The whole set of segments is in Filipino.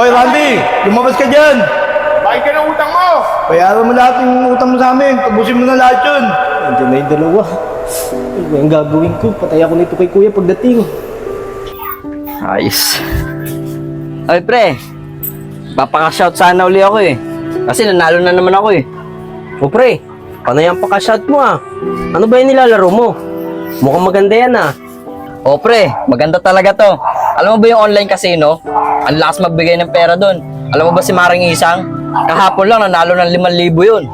Hoy, Randy! Lumabas ka dyan! Bakit ka ng utang mo? Bayaran mo lahat yung utang mo sa amin. Tabusin mo na lahat yun. Andiyan na yung dalawa. Ano ba yung gagawin ko? Patay ako nito kay kuya pagdating. Ayos. Oy pre, papaka-shout sana uli ako eh. Kasi nanalo na naman ako eh. O pre, paano yung paka-shot mo ah? Ano ba yung nilalaro mo? Mukhang maganda yan ah. O pre, maganda talaga to. Alam mo ba yung online casino? Ang lakas magbigay ng pera doon. Alam mo ba si Maring Isang? Kahapon lang nanalo ng 5,000 yun.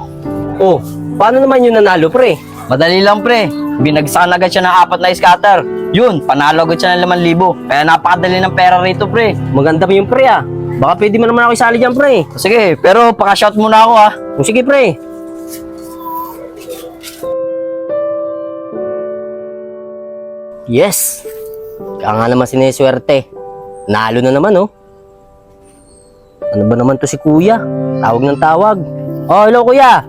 Oh, paano naman yung nanalo pre? Madali lang pre. Binagsakan agad siya ng 4 na scatter. Yun, panalo agad siya ng 5,000. Kaya napakadali ng pera rito pre. Maganda pa yung pre ah. Baka pwede mo naman ako isali dyan pre. Sige, pero paka-shout muna ako ha. O sige pre. Yes! Kaya nga naman sineswerte. Nalo na naman oh. Ano ba naman to si kuya? Tawag ng tawag. Oh, hello kuya.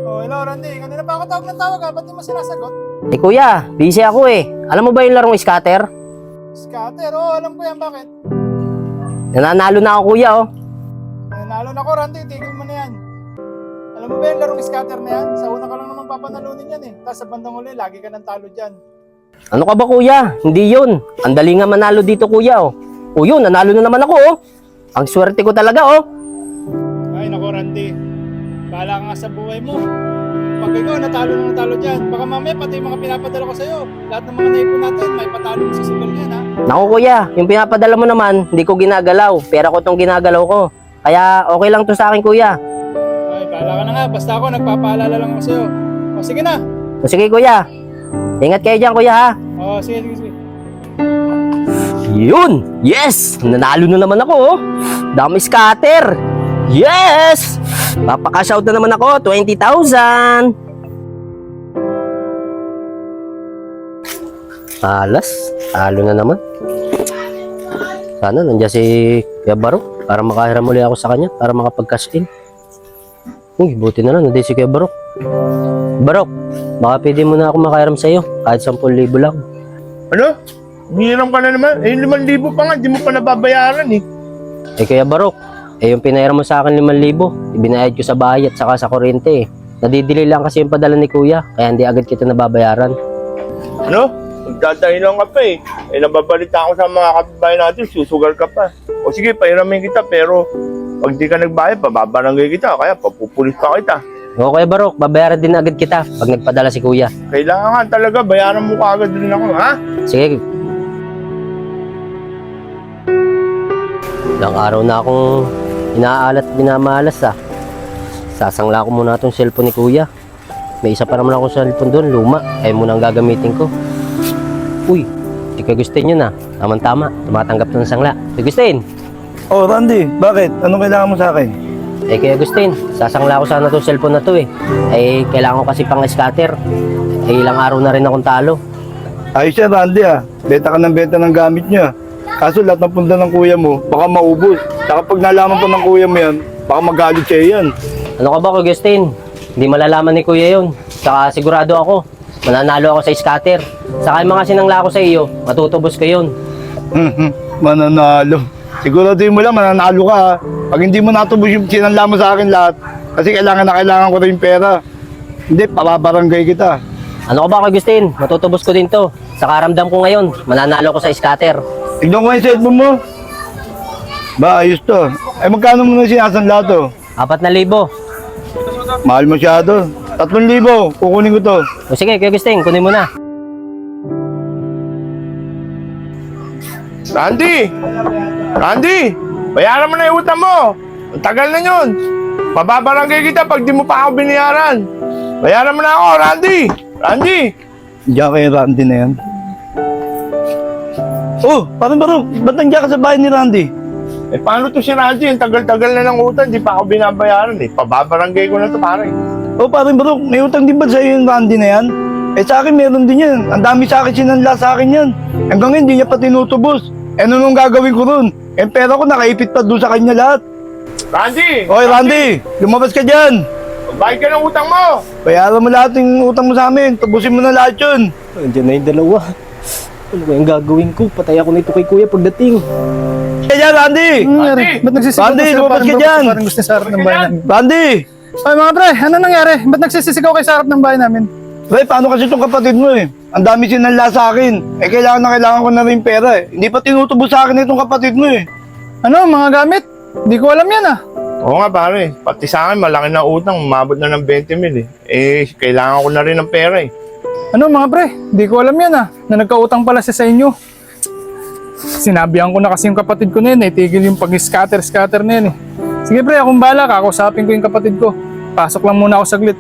Oh, hello Randy. Kanina pa ako tawag ng tawag ha. Ba't di mo sinasagot? Eh kuya, busy ako eh. Alam mo ba yung larong scatter? Scatter, oh, alam ko yan. Bakit? Nananalo na ako kuya oh. Nanalo na ko, Randy. Tigil mo na yan. Alam mo ba yung larong scatter na yan? Sa una ka lang naman papanalunin yan eh. Tapos sa bandang uli, lagi ka ng talo dyan. Ano ka ba kuya? Hindi yun. Ang dali nga manalo dito kuya oh. O yun, nanalo na naman ako oh. Ang swerte ko talaga oh. Ay, nako Randy. Bahala ka nga sa buhay mo. Pag ikaw, natalo dyan. Baka mamaya pati yung mga pinapadala ko sa'yo. Lahat ng mga naipon natin, may patalo mo sa sugal yan ha. Naku kuya, yung pinapadala mo naman, hindi ko ginagalaw. Pera ko tong ginagalaw ko. Kaya okay lang to sa akin kuya. Ay, bahala ka na nga. Basta ako, nagpapaalala lang ako sa'yo. O, sige na. O sige kuya. Ingat kayo dyan kuya ha. O, sige. Yun! Yes! Nanalo na naman ako oh. Dami scatter. Yes! Papaka-shout na naman ako. 20,000. Alas. Talo na naman. Sana nandiyan si Kuya Barok para makahiram muli ako sa kanya para makapag-cash in. Uy, buti na lang nandiyan si Kuya Barok. Barok, baka pwede mo na ako makahiram sa iyo kahit 10,000 lang. Ano? Hiram ka na naman. Eh, 5,000 pa nga. Di mo pa nababayaran eh. Eh Kuya Barok, yung pinahiram mo sa akin 5,000, ibinayad ko sa bahay at saka sa kuryente eh. Nadidili lang kasi yung padala ni Kuya, kaya hindi agad kita nababayaran. Ano? Magdadahilan ka pa eh. Eh, nababalita ako sa mga kapitbahay natin, susugal ka pa. O sige, pahiramin kita, pero pag di ka nagbayad, pababarangay kita, kaya papupulis pa kita. O Kuya Barok, babayaran din agad kita pag nagpadala si Kuya. Kailangan talaga, bayaran mo ka agad din ako, ha? Sige. Ilang araw na akong inaalat at binamalas ah. Sasangla ko muna itong cellphone ni Kuya. May isa pa naman akong cellphone doon, luma. Kaya muna ang gagamitin ko. Uy, si Kuya Agustin yun ah. Tama-tama, tumatanggap ng sangla. Kuya Agustin! Oh, Randy, bakit? Anong kailangan mo sa akin? Eh Kuya Agustin, sasangla ko sana itong cellphone na to eh. Eh, kailangan ko kasi pang scatter. Eh, ilang araw na rin akong talo. Ayos yan, Randy ah. Benta ka ng benta ng gamit niya. Kaso lahat ng punda ng kuya mo, baka maubos. Saka pag nalaman pa ng kuya mo yan, baka magalit siya yan. Ano ka ba Kuya Agustin? Hindi malalaman ni Kuya yun. Saka sigurado ako, mananalo ako sa scatter. Saka yung mga sinangla ko sa iyo, matutubos ko yun. Mananalo. Siguraduhin mo lang, mananalo ka ha. Pag hindi mo natubos yung sinanla mo sa akin lahat, kasi kailangan na kailangan ko rin yung pera. Hindi, papabarangay kita. Ano ka ba Kuya Agustin? Matutubos ko din to. Saka ramdam ko ngayon, mananalo ko sa scatter. Tignan ko yung cellphone mo. Ba, ayos to. Eh, magkano mo na sinasanla to? 4,000. Mahal masyado. 3,000, kukunin ko to. O sige, Kuya Agustin, kunin mo na. Randy! Randy! Bayaran mo na yung utang mo! Ang tagal na yun! Pababarangay kita pag di mo pa ako binayaran! Bayaran mo na ako, Randy! Randy! Diyan kay Randy na yan. Oh, parang ba't nandiyan ka sa bahay ni Randy? Eh paano to si Randy? Ang tagal-tagal na ng utang, di pa ako binabayaran eh. Pababarangay ko na to pare. Oh, parang may utang din ba sa'yo yung Randy na yan? Eh sa akin meron din yan. Ang dami sa akin sinanla sa akin yan. Hanggang ngayon, hindi niya pa tinutubos. Eh ano nung gagawin ko ron? Eh pera ko nakaipit pa doon sa kanya lahat. Randy! Hoy Randy, lumabas ka dyan. Bayad ka ng utang mo! Bayaran mo lahat yung utang mo sa amin. Tabusin mo na lahat yun. Andiyan na yung dalawa. Ano ba yung gagawin ko? Patay ako nito kay Kuya pagdating. Kaya Randy! Ano nangyari? Ba't nagsisisigaw Randy, ka sila? lumabas ka dyan! Parang gusto sa harap ng bahay namin. Randy! Ay mga pre, ano nangyari? Ba't nagsisisigaw kayo sa harap ng bahay namin? Pre, paano kasi itong kapatid mo eh? Ang dami sinanla sa akin. Eh, kailangan ko na rin pera eh. Hindi pa tinutubos sa akin itong kapatid mo eh. Ano, mga gamit? Di ko alam yan ah. Oo nga pare, pati sa akin malaki na utang, umabot na ng 20 mil eh. Eh, kailangan ko na rin ng pera eh. Ano mga pre, di ko alam yan ah. Na nagkautang pala siya sa inyo. Sinabihan ko na kasi yung kapatid ko na yun eh. Tigil yung pag-scatter na yun eh. Sige pre, akong bala, kakausapin ko yung kapatid ko. Pasok lang muna ako saglit.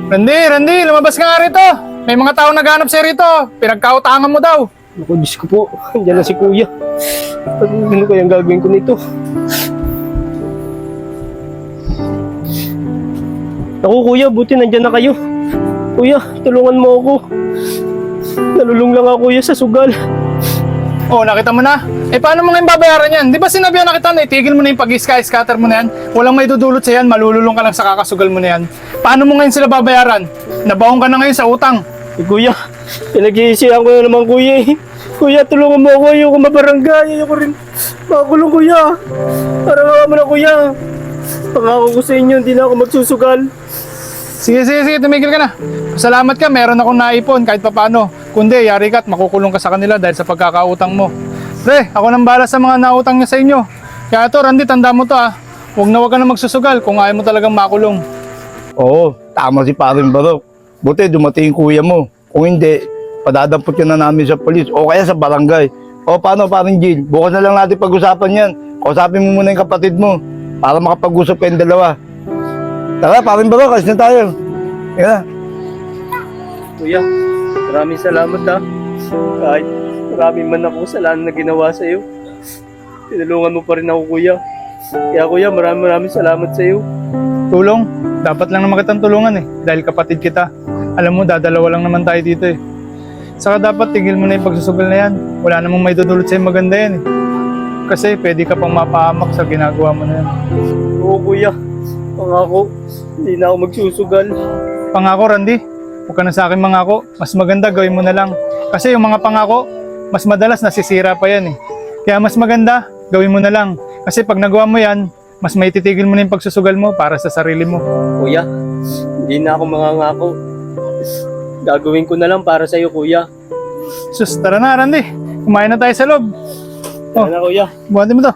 Randy, lumabas ka nga rito. May mga tao naghanap sa'yo rito. Pinagkautangan mo daw. Naku, Diyos ko po. Andiyan na si kuya. Ano kayang gagawin ko nito? Naku kuya, buti nandyan na kayo. Kuya, tulungan mo ako. Nalulung lang ako kuya sa sugal. Oh, nakita mo na? Eh, paano mo ngayon babayaran yan? Di ba sinabihan na kita na itigil mo na yung pag-scatter mo na yan? Walang may dudulot sa yan, malululong ka lang sa kakasugal mo na yan. Paano mo ngayon sila babayaran? Nabaong ka na ngayon sa utang. Kuya, pinag-iisihan ko na naman kuya eh. Kuya, tulungan mo ako. Ayoko mabarangay. Ayoko rin makulong kuya. Parang mo na kuya. Pangako ko sa inyo, hindi na ako magsusugal. Sige, tumigil ka na. Salamat ka, meron akong naipon kahit papaano. Kundi, yari ka at makukulong ka sa kanila dahil sa pagkakautang mo. Pre, ako nang bala sa mga nautang niya sa inyo. Kaya to, Randy, tanda mo to ah. Huwag ka na magsusugal kung ayaw mo talagang makulong. Oo, tama si paring Barok. Buti dumating yung kuya mo. Kung hindi, padadampot ka na namin sa polis o kaya sa barangay. O paano paring Jill? Bukas na lang natin pag-usapan yan. Kausapin mo muna yung kapatid mo para makapag-usap kayong dalawa. Tara, paring Barok, alis na tayo. Yan. Kuya, maraming salamat ha. Kahit maraming man ako kasalanan na ginawa sa iyo. Tinulungan mo pa rin ako kuya. Kaya kuya, maraming salamat sa iyo. Tulong? Dapat lang naman kitang tulungan eh. Dahil kapatid kita. Alam mo, dadalawa lang naman tayo dito eh. Saka dapat tigil mo na yung pagsusugal na yan. Wala namang may dudulot sa'yo maganda yan eh. Kasi pwede ka pang mapahamak sa ginagawa mo na yan. Oo kuya, pangako, hindi na ako magsusugal. Pangako, Randy. Huwag ka na sa akin mangako. Mas maganda gawin mo na lang. Kasi yung mga pangako, mas madalas nasisira pa yan eh. Kaya mas maganda, gawin mo na lang. Kasi pag nagawa mo yan, mas may titigil mo na yung pagsusugal mo para sa sarili mo. Kuya, hindi na ako mangangako. Gagawin ko na lang para sa iyo kuya. Sus, tara na, Randy. Kumain na tayo sa loob. Sana kuya. Buhatin mo to.